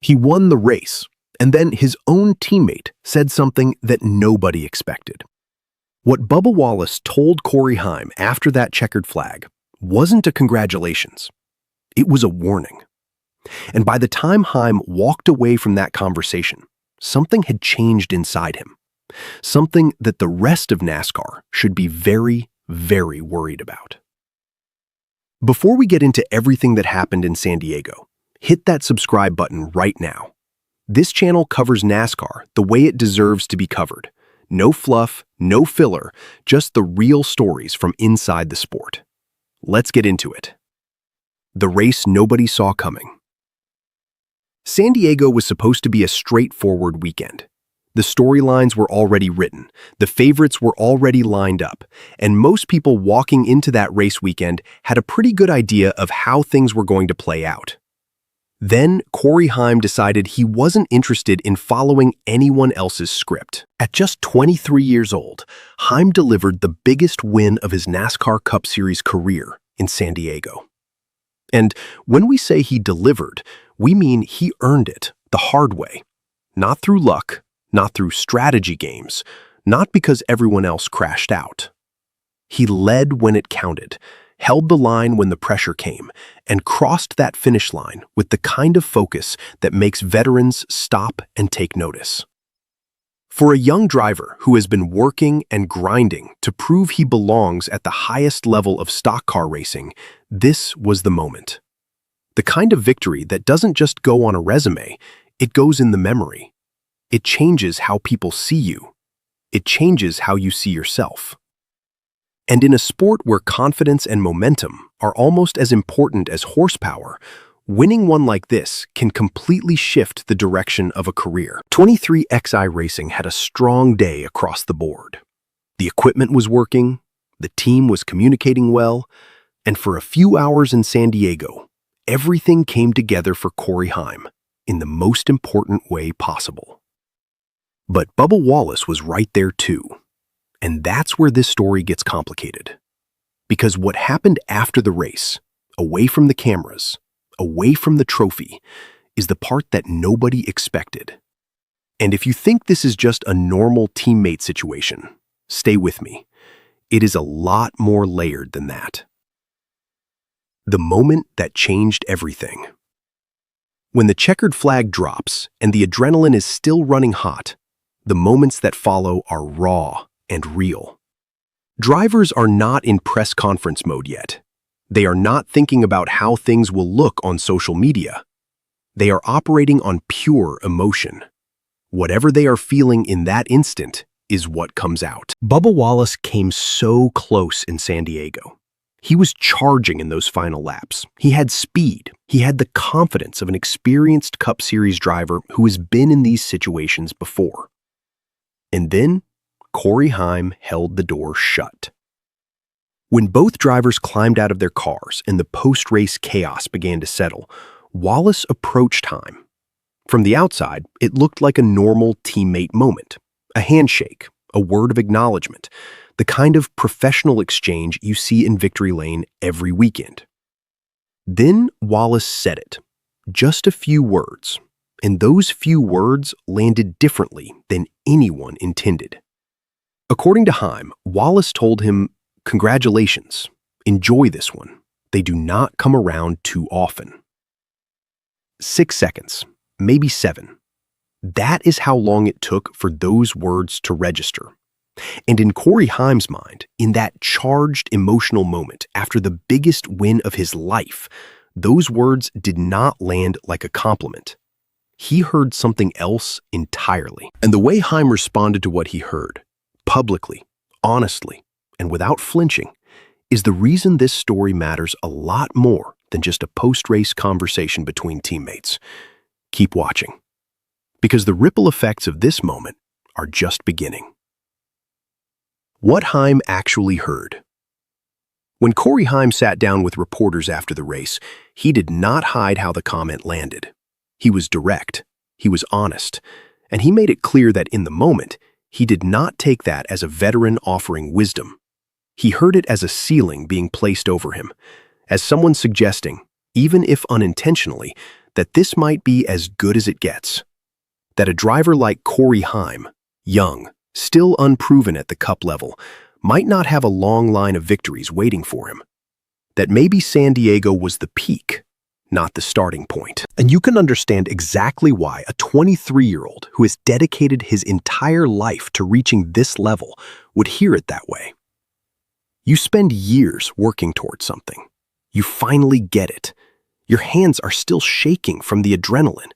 He won the race, and then his own teammate said something that nobody expected. What Bubba Wallace told Corey Heim after that checkered flag wasn't a congratulations. It was a warning. And by the time Heim walked away from that conversation, something had changed inside him. Something that the rest of NASCAR should be very, very worried about. Before we get into everything that happened in San Diego, hit that subscribe button right now. This channel covers NASCAR the way it deserves to be covered. No fluff, no filler, just the real stories from inside the sport. Let's get into it. The race nobody saw coming. San Diego was supposed to be a straightforward weekend. The storylines were already written, the favorites were already lined up, and most people walking into that race weekend had a pretty good idea of how things were going to play out. Then, Corey Heim decided he wasn't interested in following anyone else's script. At just 23 years old, Heim delivered the biggest win of his NASCAR Cup Series career in San Diego. And when we say he delivered, we mean he earned it the hard way. Not through luck, not through strategy games, not because everyone else crashed out. He led when it counted, held the line when the pressure came, and crossed that finish line with the kind of focus that makes veterans stop and take notice. For a young driver who has been working and grinding to prove he belongs at the highest level of stock car racing, this was the moment. The kind of victory that doesn't just go on a resume, it goes in the memory. It changes how people see you. It changes how you see yourself. And in a sport where confidence and momentum are almost as important as horsepower, winning one like this can completely shift the direction of a career. 23XI Racing had a strong day across the board. The equipment was working, the team was communicating well, and for a few hours in San Diego, everything came together for Corey Heim in the most important way possible. But Bubba Wallace was right there too. And that's where this story gets complicated. Because what happened after the race, away from the cameras, away from the trophy, is the part that nobody expected. And if you think this is just a normal teammate situation, stay with me. It is a lot more layered than that. The moment that changed everything. When the checkered flag drops and the adrenaline is still running hot, the moments that follow are raw and real. Drivers are not in press conference mode yet. They are not thinking about how things will look on social media. They are operating on pure emotion. Whatever they are feeling in that instant is what comes out. Bubba Wallace came so close in San Diego. He was charging in those final laps. He had speed. He had the confidence of an experienced Cup Series driver who has been in these situations before. And then, Corey Heim held the door shut. When both drivers climbed out of their cars and the post-race chaos began to settle, Wallace approached Heim. From the outside, it looked like a normal teammate moment. A handshake, a word of acknowledgement, the kind of professional exchange you see in victory lane every weekend. Then Wallace said it. Just a few words. And those few words landed differently than anyone intended. According to Heim, Wallace told him, "Congratulations, enjoy this one. They do not come around too often." 6 seconds, maybe 7. That is how long it took for those words to register. And in Corey Heim's mind, in that charged emotional moment after the biggest win of his life, those words did not land like a compliment. He heard something else entirely. And the way Heim responded to what he heard, publicly, honestly, and without flinching, is the reason this story matters a lot more than just a post-race conversation between teammates. Keep watching, because the ripple effects of this moment are just beginning. What Heim actually heard. When Corey Heim sat down with reporters after the race, he did not hide how the comment landed. He was direct, he was honest, and he made it clear that in the moment, he did not take that as a veteran offering wisdom. He heard it as a ceiling being placed over him, as someone suggesting, even if unintentionally, that this might be as good as it gets. That a driver like Corey Heim, young, still unproven at the Cup level, might not have a long line of victories waiting for him. That maybe San Diego was the peak, not the starting point. And you can understand exactly why a 23-year-old who has dedicated his entire life to reaching this level would hear it that way. You spend years working towards something. You finally get it. Your hands are still shaking from the adrenaline.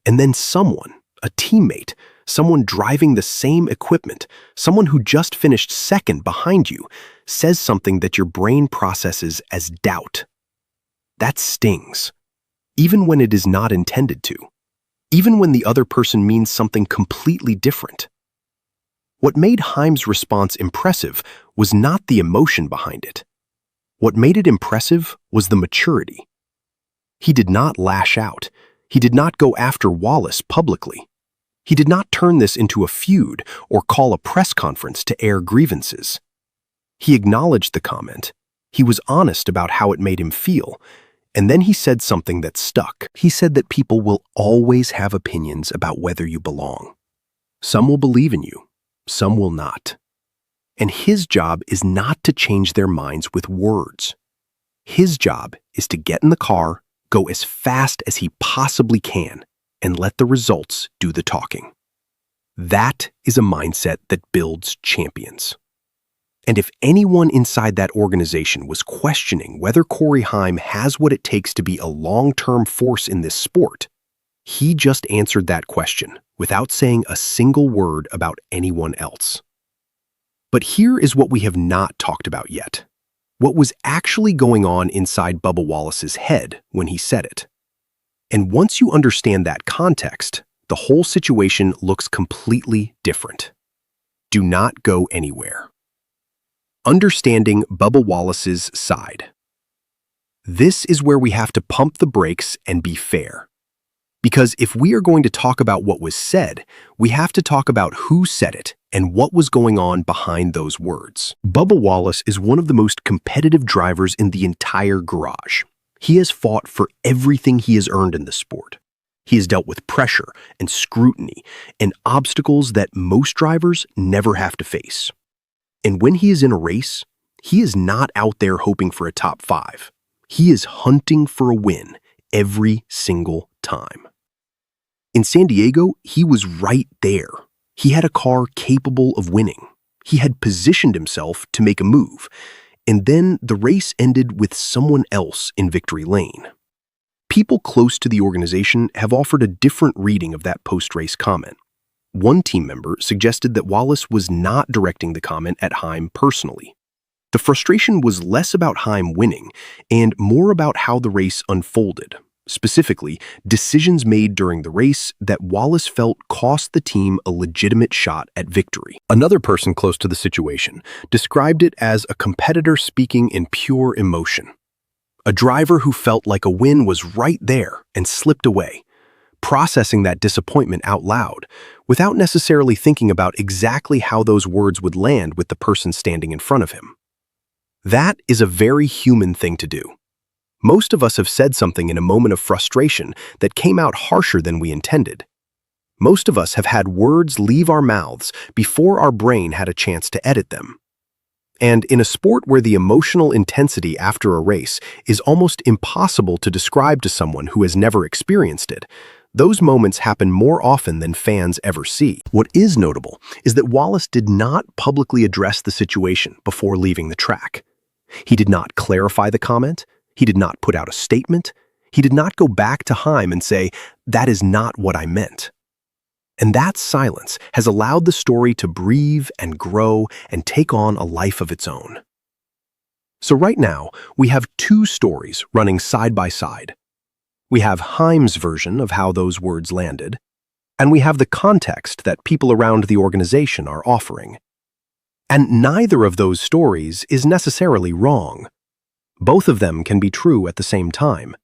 And then someone, a teammate, someone driving the same equipment, someone who just finished second behind you, says something that your brain processes as doubt. That stings, even when it is not intended to, even when the other person means something completely different. What made Heim's response impressive was not the emotion behind it. What made it impressive was the maturity. He did not lash out. He did not go after Wallace publicly. He did not turn this into a feud or call a press conference to air grievances. He acknowledged the comment. He was honest about how it made him feel. And then he said something that stuck. He said that people will always have opinions about whether you belong. Some will believe in you, some will not. And his job is not to change their minds with words. His job is to get in the car, go as fast as he possibly can, and let the results do the talking. That is a mindset that builds champions. And if anyone inside that organization was questioning whether Corey Heim has what it takes to be a long-term force in this sport, he just answered that question without saying a single word about anyone else. But here is what we have not talked about yet. What was actually going on inside Bubba Wallace's head when he said it. And once you understand that context, the whole situation looks completely different. Do not go anywhere. Understanding Bubba Wallace's side. This is where we have to pump the brakes and be fair. Because if we are going to talk about what was said, we have to talk about who said it and what was going on behind those words. Bubba Wallace is one of the most competitive drivers in the entire garage. He has fought for everything he has earned in the sport. He has dealt with pressure and scrutiny and obstacles that most drivers never have to face. And when he is in a race, he is not out there hoping for a top 5. He is hunting for a win every single time. In San Diego, he was right there. He had a car capable of winning. He had positioned himself to make a move. And then the race ended with someone else in victory lane. People close to the organization have offered a different reading of that post-race comment. One team member suggested that Wallace was not directing the comment at Heim personally. The frustration was less about Heim winning and more about how the race unfolded. Specifically, decisions made during the race that Wallace felt cost the team a legitimate shot at victory. Another person close to the situation described it as a competitor speaking in pure emotion. A driver who felt like a win was right there and slipped away, processing that disappointment out loud, without necessarily thinking about exactly how those words would land with the person standing in front of him. That is a very human thing to do. Most of us have said something in a moment of frustration that came out harsher than we intended. Most of us have had words leave our mouths before our brain had a chance to edit them. And in a sport where the emotional intensity after a race is almost impossible to describe to someone who has never experienced it, those moments happen more often than fans ever see. What is notable is that Wallace did not publicly address the situation before leaving the track. He did not clarify the comment. He did not put out a statement. He did not go back to Heim and say, "That is not what I meant." And that silence has allowed the story to breathe and grow and take on a life of its own. So right now, we have two stories running side by side. We have Heim's version of how those words landed, and we have the context that people around the organization are offering. And neither of those stories is necessarily wrong. Both of them can be true at the same time.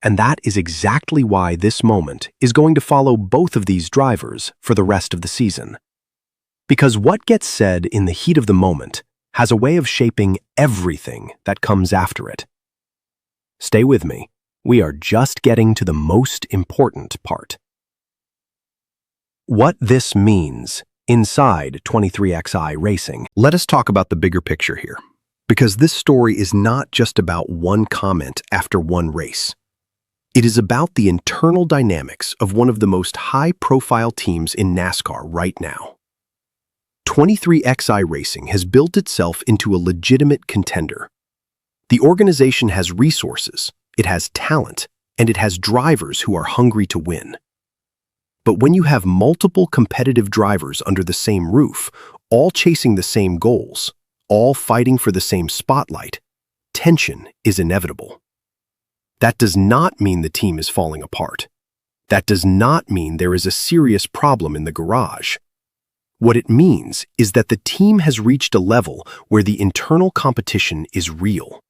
And that is exactly why this moment is going to follow both of these drivers for the rest of the season. Because what gets said in the heat of the moment has a way of shaping everything that comes after it. Stay with me. We are just getting to the most important part. What this means inside 23XI Racing. Let us talk about the bigger picture here, because this story is not just about one comment after one race. It is about the internal dynamics of one of the most high-profile teams in NASCAR right now. 23XI Racing has built itself into a legitimate contender. The organization has resources, it has talent, and it has drivers who are hungry to win. But when you have multiple competitive drivers under the same roof, all chasing the same goals, all fighting for the same spotlight, tension is inevitable. That does not mean the team is falling apart. That does not mean there is a serious problem in the garage. What it means is that the team has reached a level where the internal competition is real.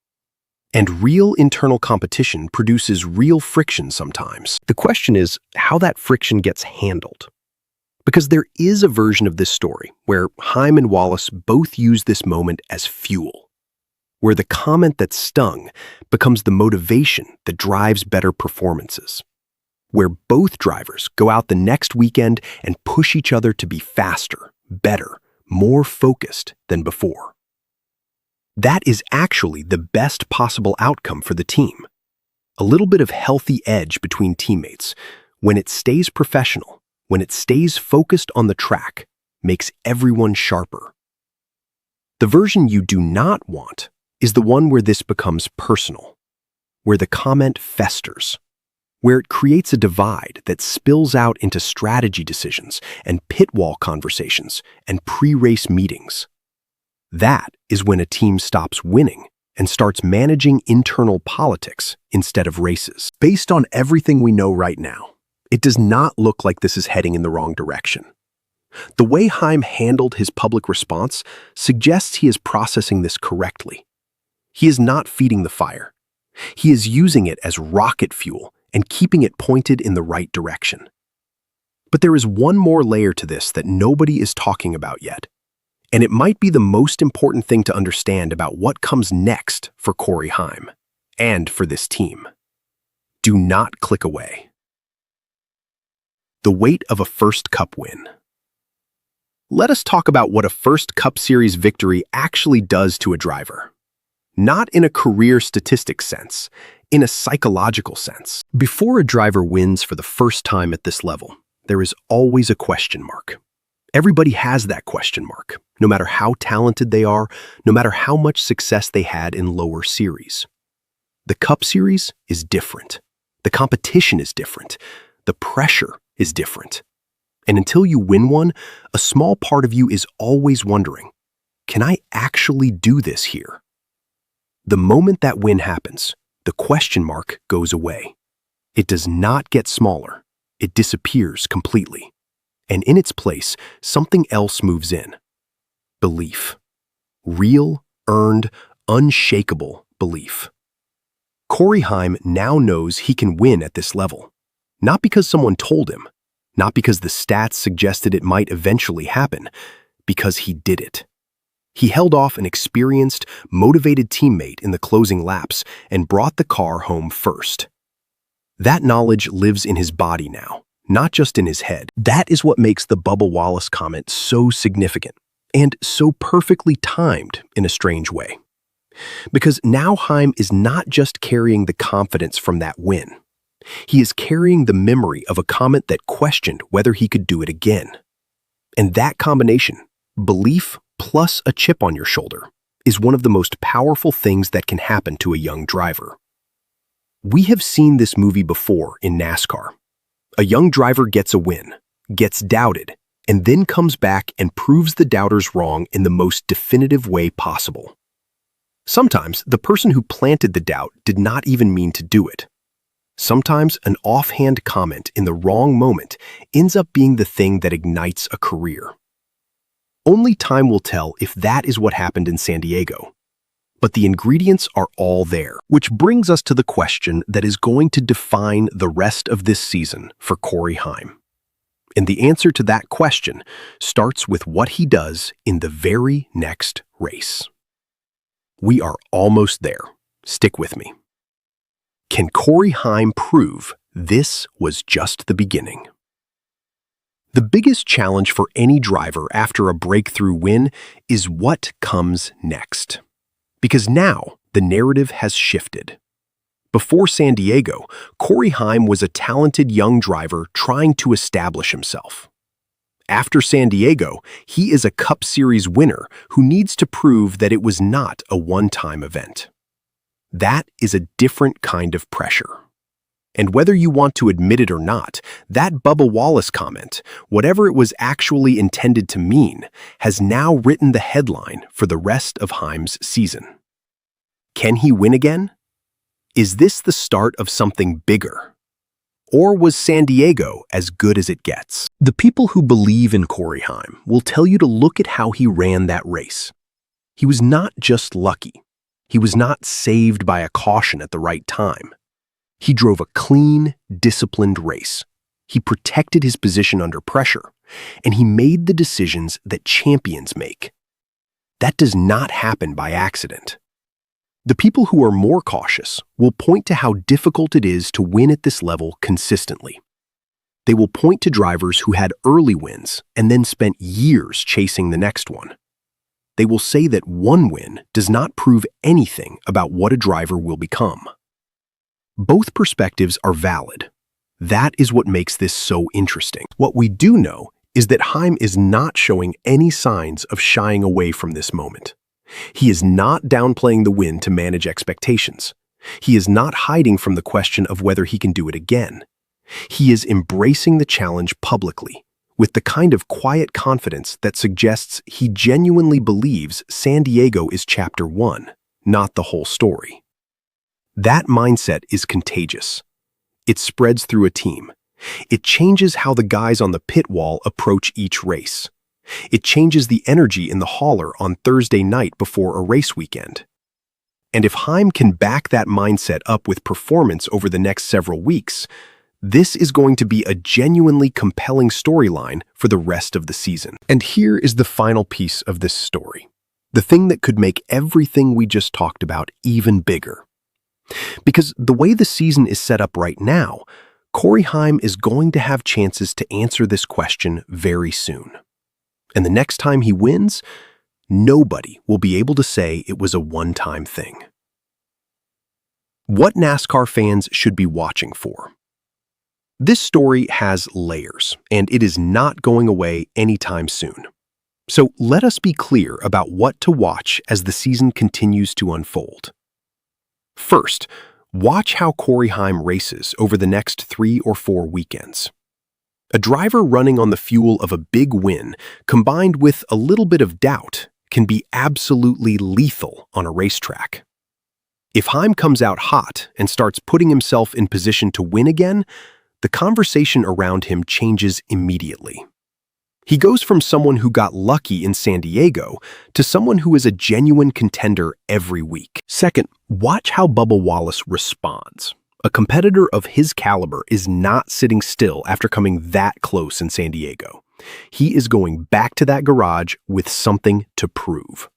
And real internal competition produces real friction sometimes. The question is how that friction gets handled. Because there is a version of this story where Heim and Wallace both use this moment as fuel, where the comment that stung becomes the motivation that drives better performances, where both drivers go out the next weekend and push each other to be faster, better, more focused than before. That is actually the best possible outcome for the team. A little bit of healthy edge between teammates, when it stays professional, when it stays focused on the track, makes everyone sharper. The version you do not want is the one where this becomes personal, where the comment festers, where it creates a divide that spills out into strategy decisions and pit wall conversations and pre-race meetings. That is when a team stops winning and starts managing internal politics instead of races. Based on everything we know right now, it does not look like this is heading in the wrong direction. The way Heim handled his public response suggests he is processing this correctly. He is not feeding the fire. He is using it as rocket fuel and keeping it pointed in the right direction. But there is one more layer to this that nobody is talking about yet. And it might be the most important thing to understand about what comes next for Corey Heim and for this team. Do not click away. The weight of a first Cup win. Let us talk about what a first Cup Series victory actually does to a driver. Not in a career statistics sense, in a psychological sense. Before a driver wins for the first time at this level, there is always a question mark. Everybody has that question mark, no matter how talented they are, no matter how much success they had in lower series. The Cup Series is different. The competition is different. The pressure is different. And until you win one, a small part of you is always wondering, can I actually do this here? The moment that win happens, the question mark goes away. It does not get smaller. It disappears completely. And in its place, something else moves in. Belief. Real, earned, unshakable belief. Corey Heim now knows he can win at this level. Not because someone told him, not because the stats suggested it might eventually happen, because he did it. He held off an experienced, motivated teammate in the closing laps and brought the car home first. That knowledge lives in his body now, not just in his head. That is what makes the Bubba Wallace comment so significant and so perfectly timed in a strange way. Because now Heim is not just carrying the confidence from that win. He is carrying the memory of a comment that questioned whether he could do it again. And that combination, belief plus a chip on your shoulder, is one of the most powerful things that can happen to a young driver. We have seen this movie before in NASCAR. A young driver gets a win, gets doubted, and then comes back and proves the doubters wrong in the most definitive way possible. Sometimes the person who planted the doubt did not even mean to do it. Sometimes an offhand comment in the wrong moment ends up being the thing that ignites a career. Only time will tell if that is what happened in San Diego. But the ingredients are all there, which brings us to the question that is going to define the rest of this season for Corey Heim. And the answer to that question starts with what he does in the very next race. We are almost there. Stick with me. Can Corey Heim prove this was just the beginning? The biggest challenge for any driver after a breakthrough win is what comes next. Because now the narrative has shifted. Before San Diego, Corey Heim was a talented young driver trying to establish himself. After San Diego, he is a Cup Series winner who needs to prove that it was not a one-time event. That is a different kind of pressure. And whether you want to admit it or not, that Bubba Wallace comment, whatever it was actually intended to mean, has now written the headline for the rest of Heim's season. Can he win again? Is this the start of something bigger? Or was San Diego as good as it gets? The people who believe in Corey Heim will tell you to look at how he ran that race. He was not just lucky. He was not saved by a caution at the right time. He drove a clean, disciplined race. He protected his position under pressure, and he made the decisions that champions make. That does not happen by accident. The people who are more cautious will point to how difficult it is to win at this level consistently. They will point to drivers who had early wins and then spent years chasing the next one. They will say that one win does not prove anything about what a driver will become. Both perspectives are valid. That is what makes this so interesting. What we do know is that Heim is not showing any signs of shying away from this moment. He is not downplaying the win to manage expectations. He is not hiding from the question of whether he can do it again. He is embracing the challenge publicly, with the kind of quiet confidence that suggests he genuinely believes San Diego is chapter 1, not the whole story. That mindset is contagious. It spreads through a team. It changes how the guys on the pit wall approach each race. It changes the energy in the hauler on Thursday night before a race weekend. And if Heim can back that mindset up with performance over the next several weeks, this is going to be a genuinely compelling storyline for the rest of the season. And here is the final piece of this story, the thing that could make everything we just talked about even bigger. Because the way the season is set up right now, Corey Heim is going to have chances to answer this question very soon. And the next time he wins, nobody will be able to say it was a one-time thing. What NASCAR fans should be watching for. This story has layers, and it is not going away anytime soon. So let us be clear about what to watch as the season continues to unfold. First, watch how Corey Heim races over the next 3 or 4 weekends. A driver running on the fuel of a big win, combined with a little bit of doubt, can be absolutely lethal on a racetrack. If Heim comes out hot and starts putting himself in position to win again, the conversation around him changes immediately. He goes from someone who got lucky in San Diego to someone who is a genuine contender every week. Second, watch how Bubba Wallace responds. A competitor of his caliber is not sitting still after coming that close in San Diego. He is going back to that garage with something to prove.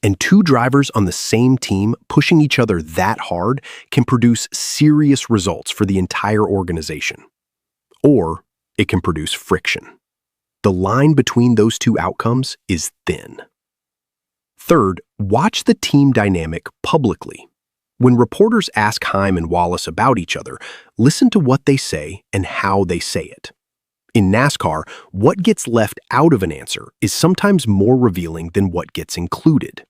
And 2 drivers on the same team pushing each other that hard can produce serious results for the entire organization. Or it can produce friction. The line between those 2 outcomes is thin. Third, watch the team dynamic publicly. When reporters ask Heim and Wallace about each other, listen to what they say and how they say it. In NASCAR, what gets left out of an answer is sometimes more revealing than what gets included.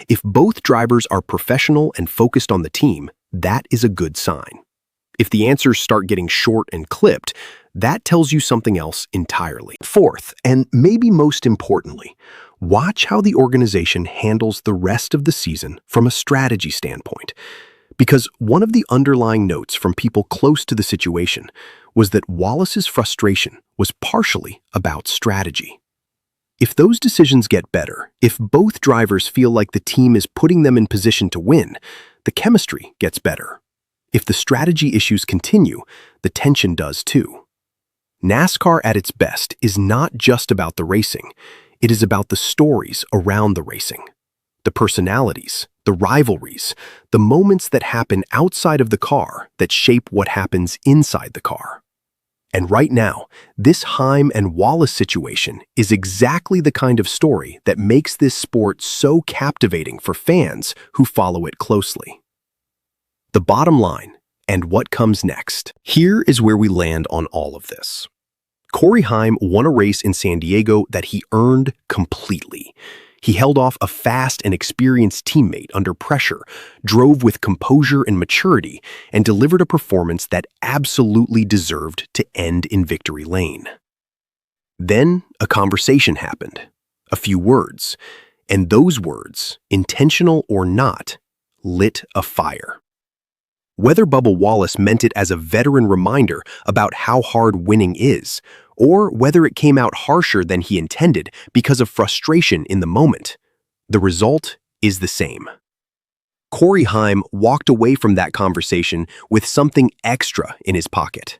If both drivers are professional and focused on the team, that is a good sign. If the answers start getting short and clipped, that tells you something else entirely. Fourth, and maybe most importantly, watch how the organization handles the rest of the season from a strategy standpoint. Because one of the underlying notes from people close to the situation was that Wallace's frustration was partially about strategy. If those decisions get better, if both drivers feel like the team is putting them in position to win, the chemistry gets better. If the strategy issues continue, the tension does too. NASCAR at its best is not just about the racing. It is about the stories around the racing, the personalities, the rivalries, the moments that happen outside of the car that shape what happens inside the car. And right now, this Heim and Wallace situation is exactly the kind of story that makes this sport so captivating for fans who follow it closely. The bottom line, and what comes next. Here is where we land on all of this. Corey Heim won a race in San Diego that he earned completely. He held off a fast and experienced teammate under pressure, drove with composure and maturity, and delivered a performance that absolutely deserved to end in victory lane. Then a conversation happened, a few words, and those words, intentional or not, lit a fire. Whether Bubba Wallace meant it as a veteran reminder about how hard winning is, or whether it came out harsher than he intended because of frustration in the moment, the result is the same. Corey Heim walked away from that conversation with something extra in his pocket.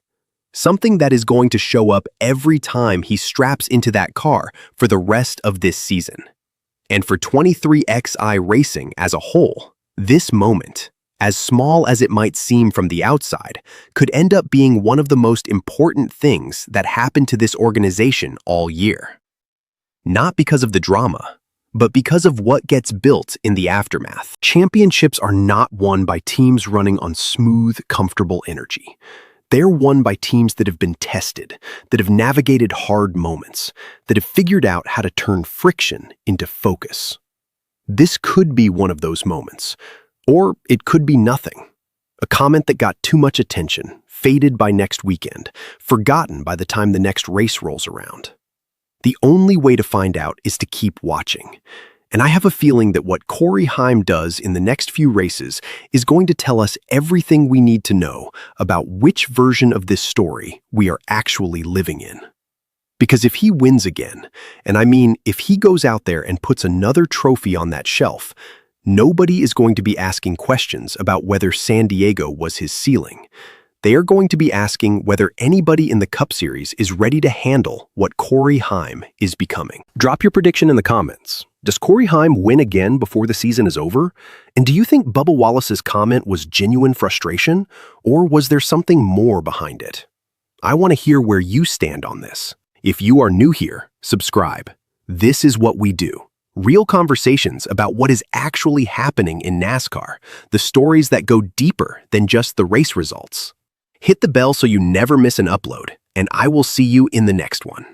Something that is going to show up every time he straps into that car for the rest of this season. And for 23XI racing as a whole, this moment, as small as it might seem from the outside, could end up being one of the most important things that happened to this organization all year. Not because of the drama, but because of what gets built in the aftermath. Championships are not won by teams running on smooth, comfortable energy. They're won by teams that have been tested, that have navigated hard moments, that have figured out how to turn friction into focus. This could be one of those moments. Or it could be nothing. A comment that got too much attention, faded by next weekend, forgotten by the time the next race rolls around. The only way to find out is to keep watching. And I have a feeling that what Corey Heim does in the next few races is going to tell us everything we need to know about which version of this story we are actually living in. Because if he wins again, and I mean if he goes out there and puts another trophy on that shelf, nobody is going to be asking questions about whether San Diego was his ceiling. They are going to be asking whether anybody in the Cup Series is ready to handle what Corey Heim is becoming. Drop your prediction in the comments. Does Corey Heim win again before the season is over? And do you think Bubba Wallace's comment was genuine frustration, or was there something more behind it? I want to hear where you stand on this. If you are new here, subscribe. This is what we do. Real conversations about what is actually happening in NASCAR, the stories that go deeper than just the race results. Hit the bell so you never miss an upload, and I will see you in the next one.